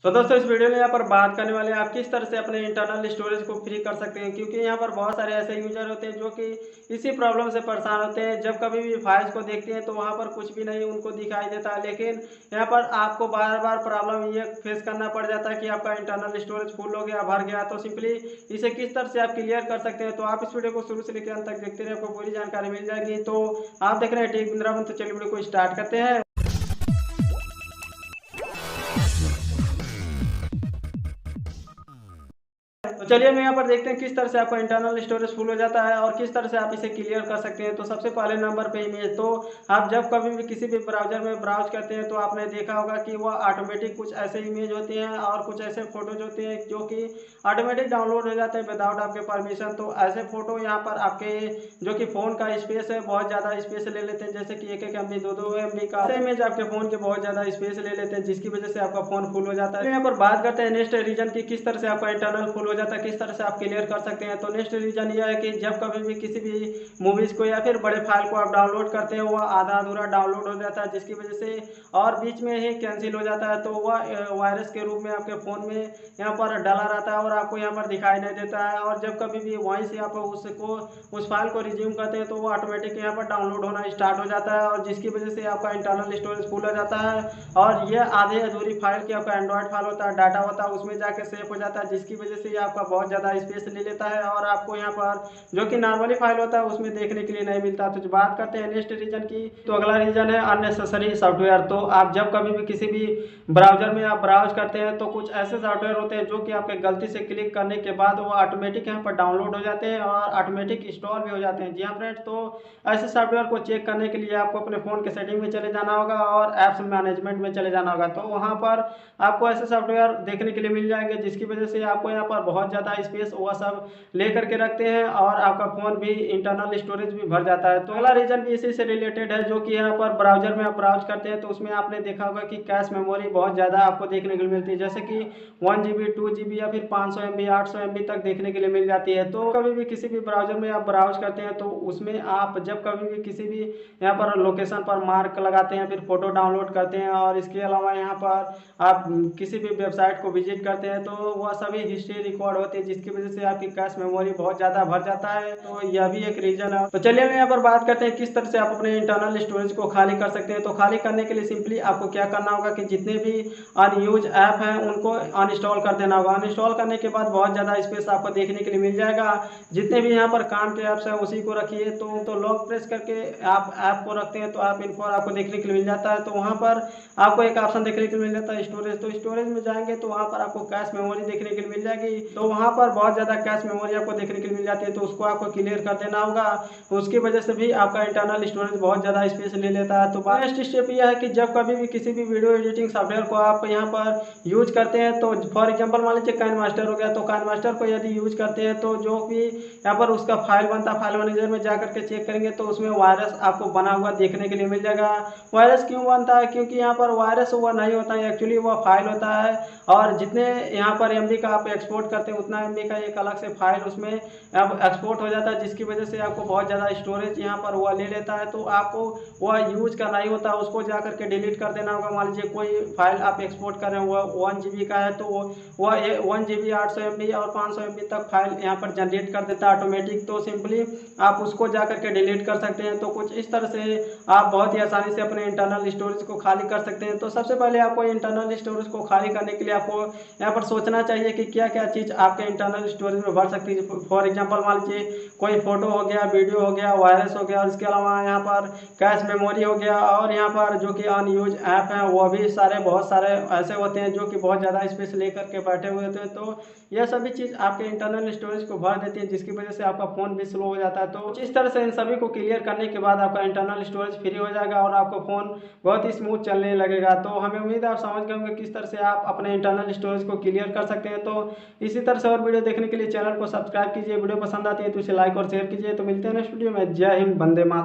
तो दोस्तों इस वीडियो में यहाँ पर बात करने वाले हैं आप किस तरह से अपने इंटरनल स्टोरेज को फ्री कर सकते हैं, क्योंकि यहाँ पर बहुत सारे ऐसे यूजर होते हैं जो कि इसी प्रॉब्लम से परेशान होते हैं। जब कभी भी फाइल्स को देखते हैं तो वहाँ पर कुछ भी नहीं उनको दिखाई देता है, लेकिन यहाँ पर आपको बार बार प्रॉब्लम ये फेस करना पड़ जाता है कि आपका इंटरनल स्टोरेज फुल हो गया, भर गया। तो सिंपली इसे किस तरह से आप क्लियर कर सकते हैं, तो आप इस वीडियो को शुरू से लेकर अंत तक देखते रहे, आपको पूरी जानकारी मिल जाएगी। तो आप देख रहे हैं टेक वृंदावन, तो चलिए वीडियो को स्टार्ट करते हैं। तो चलिए हम यहाँ पर देखते हैं किस तरह से आपका इंटरनल स्टोरेज फुल हो जाता है और किस तरह से आप इसे क्लियर कर सकते हैं। तो सबसे पहले नंबर पे इमेज, तो आप जब कभी भी किसी भी ब्राउजर में ब्राउज करते हैं तो आपने देखा होगा कि वह ऑटोमेटिक कुछ ऐसे इमेज होती हैं और कुछ ऐसे फोटोज होते हैं जो कि ऑटोमेटिक डाउनलोड हो जाते हैं विदाउट आपके परमिशन। तो ऐसे फोटो यहाँ पर आपके जो कि फ़ोन का स्पेस है बहुत ज़्यादा स्पेस ले लेते हैं, जैसे कि 1-1 MB 2-2 MB का इमेज आपके फ़ोन के बहुत ज़्यादा स्पेस ले लेते हैं, जिसकी वजह से आपका फ़ोन फुल हो जाता है। तो यहाँ पर बात करते हैं नेक्स्ट रीजन की किस तरह से आपका इंटरनल फुल हो जाता है, किस तरह से आप क्लियर कर सकते हैं। तो नेक्स्ट रीजन यह है कि जब कभी भी किसी भी मूवीज़ को या फिर बड़े फाइल को आप डाउनलोड करते हैं वह आधा अधूरा डाउनलोड हो जाता है, जिसकी वजह से और बीच में ही कैंसिल हो जाता है। तो वह वायरस के रूप में आपके फ़ोन में यहाँ पर डाला रहता है और आपको यहाँ पर दिखाई नहीं देता है। और जब कभी भी वहीं से आप उस फाइल को रिज्यूम करते हैं तो वो ऑटोमेटिक यहाँ पर डाउनलोड होना स्टार्ट हो जाता है, और जिसकी वजह से आपका इंटरनल स्टोरेज फुल हो जाता है। और ये आधे अधूरी फाइल की आपका एंड्रॉयड फाइल होता है, डाटा होता है, उसमें जाके सेव हो जाता है, जिसकी वजह से ये आपका बहुत ज़्यादा स्पेस ले लेता है और आपको यहाँ पर जो कि नॉर्मली फाइल होता है उसमें देखने के लिए नहीं मिलता। तो बात करते हैं नेक्स्ट रीजन की, तो अगला रीजन है अननेसेसरी सॉफ्टवेयर। तो आप जब कभी भी किसी भी ब्राउजर में आप ब्राउज करते हैं तो कुछ ऐसे सॉफ्टवेयर होते हैं जो कि आपके गलती से क्लिक करने के बाद वो ऑटोमेटिक यहाँ पर डाउनलोड हो जाते हैं और ऑटोमेटिक इंस्टॉल भी हो जाते हैं। जी हाँ फ्रेंड्स, तो ऐसे सॉफ्टवेयर को चेक करने के लिए आपको अपने फ़ोन के सेटिंग में चले जाना होगा और ऐप्स मैनेजमेंट में चले जाना होगा। तो वहाँ पर आपको ऐसे सॉफ्टवेयर देखने के लिए मिल जाएंगे, जिसकी वजह से आपको यहाँ पर बहुत ज़्यादा स्पेस वह सब ले करके रखते हैं और आपका फ़ोन भी इंटरनल स्टोरेज भी भर जाता है। तो अगला रीजन भी इसी से रिलेटेड है, जो कि यहाँ पर ब्राउजर में आप ब्राउज करते हैं तो उसमें आपने देखा होगा कि कैश मेमोरी बहुत ज़्यादा आपको देखने को मिलती है, जैसे कि 1 GB 2 GB या फिर 500 MB 800 MB तक देखने के लिए मिल जाती है। तो कभी भी किसी भी ब्राउजर में आप ब्राउज करते हैं तो उसमें आप जब कभी भी किसी भी यहाँ पर लोकेशन पर मार्क लगाते हैं, फिर फोटो डाउनलोड करते हैं और इसके अलावा यहाँ पर आप किसी भी वेबसाइट को विजिट करते हैं तो वह सभी हिस्ट्री रिकॉर्ड होती है, जिसकी वजह से आपकी कैश मेमोरी बहुत ज़्यादा भर जाता है। तो यह भी एक रीज़न है। तो चलिए हम यहाँ पर बात करते हैं किस तरह से आप अपने इंटरनल स्टोरेज को खाली कर सकते हैं। तो खाली करने के लिए सिंपली आपको क्या करना होगा कि जितने भी अनयूज ऐप हैं उनको अनइंस्टॉल कर देना होगा। अनइंस्टॉल करने के बाद बहुत ज़्यादा स्पेस आपको देखने के लिए मिल जाएगा। जितने भी यहाँ पर काम के ऐप्स हैं उसी को रखिए। तो लॉक प्रेस करके आप ऐप को रखते हैं तो ऐप इन्फो आपको देखने के लिए मिल जाता है। तो वहाँ पर आपको एक ऑप्शन देखने के लिए मिल जाता है स्टोरेज। तो स्टोरेज में जाएंगे तो वहाँ पर आपको कैश मेमोरी देखने के लिए मिल जाएगी। तो वहाँ पर बहुत ज़्यादा कैश मेमोरी आपको देखने के लिए मिल जाती है, तो उसको आपको क्लियर कर देना होगा। उसकी वजह से भी आपका इंटरनल स्टोरेज बहुत ज़्यादा स्पेस ले लेता है। तो नेक्स्ट स्टेप यह है कि जब कभी भी किसी भी वीडियो एडिटिंग सॉफ्टवेयर को आप यहाँ पर यूज करते हैं, तो फॉर एग्जाम्पल मान लीजिए काइन मास्टर हो गया, तो काइन मास्टर को यदि यूज करते हैं तो जो भी यहाँ पर उसका फाइल बनता है फाइल मैनेजर में जा करके चेक करेंगे तो उसमें वायरस आपको बना हुआ देखने के लिए मिल जाएगा। वायरस क्यों बनता है? क्योंकि यहाँ पर वायरस हुआ नहीं होता है, एक्चुअली वह फाइल होता है और जितने यहाँ पर MB का आप एक्सपोर्ट करते हैं उतना MB का एक अलग से फाइल उसमें अब एक्सपोर्ट हो जाता है, जिसकी वजह से आपको बहुत ज़्यादा स्टोरेज यहाँ पर वह ले लेता है। तो आपको वह यूज करना ही होता है, उसको जा करके डिलीट कर देना होगा। मान लीजिए कोई फाइल आप एक्सपोर्ट कर रहे हैं वह 1 GB का है, तो वह 1 GB 800 MB और 500 MB तक फाइल यहाँ पर जनरेट कर देता है ऑटोमेटिक। तो सिंपली आप उसको जा करके डिलीट कर सकते हैं। तो कुछ इस तरह से आप बहुत ही आसानी से अपने इंटरनल स्टोरेज को खाली कर सकते हैं। तो सबसे पहले आपको इंटरनल स्टोरेज को खाली करने के लिए आपको यहाँ पर सोचना चाहिए कि क्या क्या चीज़ आपके इंटरनल स्टोरेज में भर सकती है। फॉर एग्जांपल मान लीजिए कोई फोटो हो गया, वीडियो हो गया, वायरस हो गया, और इसके अलावा यहाँ पर कैश मेमोरी हो गया, और यहाँ पर जो कि अनयूज ऐप हैं वो भी बहुत सारे ऐसे होते हैं जो कि बहुत ज़्यादा स्पेस लेकर के बैठे हुए होते हैं। तो यह सभी चीज़ आपके इंटरनल स्टोरेज को भर देती है, जिसकी वजह से आपका फ़ोन भी स्लो हो जाता है। तो इस तरह से इन सभी को क्लियर करने के बाद आपका इंटरनल स्टोरेज फ्री हो जाएगा और आपका फ़ोन बहुत ही स्मूथ चलने लगेगा। तो हमें उम्मीद है आप समझ गए होंगे किस तरह से आप अपने इंटरनल स्टोरेज को क्लियर कर सकते हैं। तो इसी तरह से और वीडियो देखने के लिए चैनल को सब्सक्राइब कीजिए, वीडियो पसंद आती है तो इसे लाइक और शेयर कीजिए। तो मिलते हैं नेक्स्ट वीडियो में। जय हिंद, वंदे मातरम।